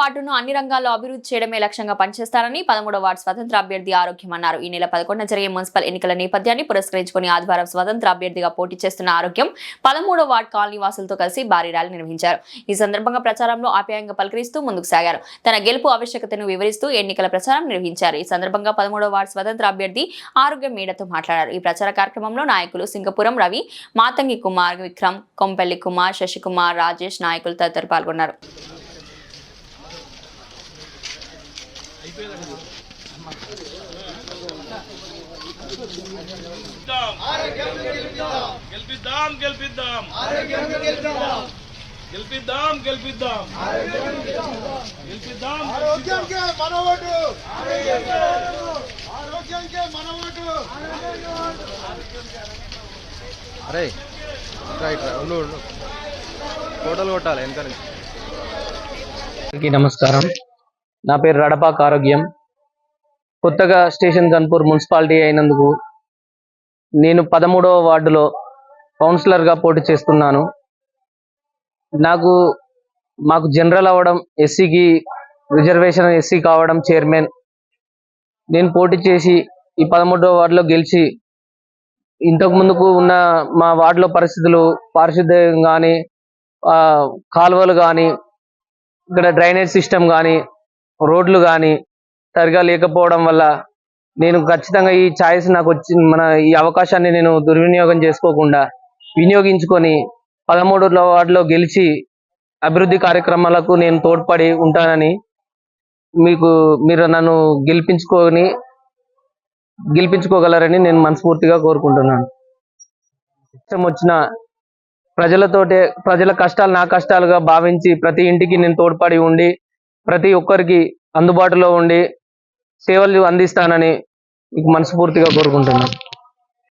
వార్డును అన్ని రంగాల్లో అభివృద్ధి చేయడమే లక్ష్యంగా పనిచేస్తారని 13వ వార్డు స్వతంత్ర అభ్యర్థి ఆరోగ్యం అన్నారు. ఈ నెల 11న జరిగే మున్సిపల్ ఎన్నికల నేపథ్యాన్ని పురస్కరించుకుని ఆదివారం స్వతంత్ర అభ్యర్థిగా పోటీ చేస్తున్న ఆరోగ్యం 13వ వార్డు కాలనీ వాసులతో కలిసి భారీ ర్యాలీ నిర్వహించారు. ఈ సందర్భంగా ప్రచారంలో ఆప్యాయంగా పలకరిస్తూ ముందుకు సాగారు. తన గెలుపు ఆవశ్యకతను వివరిస్తూ ఎన్నికల ప్రచారం నిర్వహించారు. ఈ సందర్భంగా 13వ వార్డు స్వతంత్ర అభ్యర్థి ఆరోగ్యం మీడియాతో మాట్లాడారు. ఈ ప్రచార కార్యక్రమంలో నాయకులు సింగపురం రవి, మాతంగి కుమార్, విక్రమ్, కొంపెల్లి కుమార్, శశికుమార్, రాజేష్ నాయకులు తదితరులు పాల్గొన్నారు. అరే రైట్ ఫోటోలు కొట్టాలి వెనక. నమస్కారం, నా పేరు రడపాక ఆరోగ్యం. కొత్తగా స్టేషన్ గన్పూర్ మున్సిపాలిటీ అయినందుకు నేను 13వ వార్డులో కౌన్సిలర్గా పోటీ చేస్తున్నాను. మాకు జనరల్ అవ్వడం, ఎస్సీకి రిజర్వేషన్ ఎస్సీ కావడం చైర్మన్. నేను పోటీ చేసి ఈ 13వ వార్డులో గెలిచి ఇంతకు ముందుకు ఉన్న మా వార్డులో పరిస్థితులు, పారిశుద్ధ్యం కానీ, కాలువలు కానీ, ఇక్కడ డ్రైనేజ్ సిస్టమ్ కానీ, రోడ్లు కానీ సరిగా లేకపోవడం వల్ల నేను ఖచ్చితంగా ఈ ఛాయిస్ నాకు వచ్చింది, ఈ అవకాశాన్ని నేను దుర్వినియోగం చేసుకోకుండా వినియోగించుకొని 13వ వార్డులో గెలిచి అభివృద్ధి కార్యక్రమాలకు నేను తోడ్పడి ఉంటానని మీరు నన్ను గెలిపించుకోగలరని నేను మనస్ఫూర్తిగా కోరుకుంటున్నాను. ఇష్టం వచ్చిన ప్రజల కష్టాలు నా కష్టాలుగా భావించి ప్రతి ఇంటికి నేను తోడ్పడి ఉండి ప్రతి ఒక్కరికి అందుబాటులో ఉండి సేవలు అందిస్తానని మీకు మనస్ఫూర్తిగా కోరుకుంటున్నాను.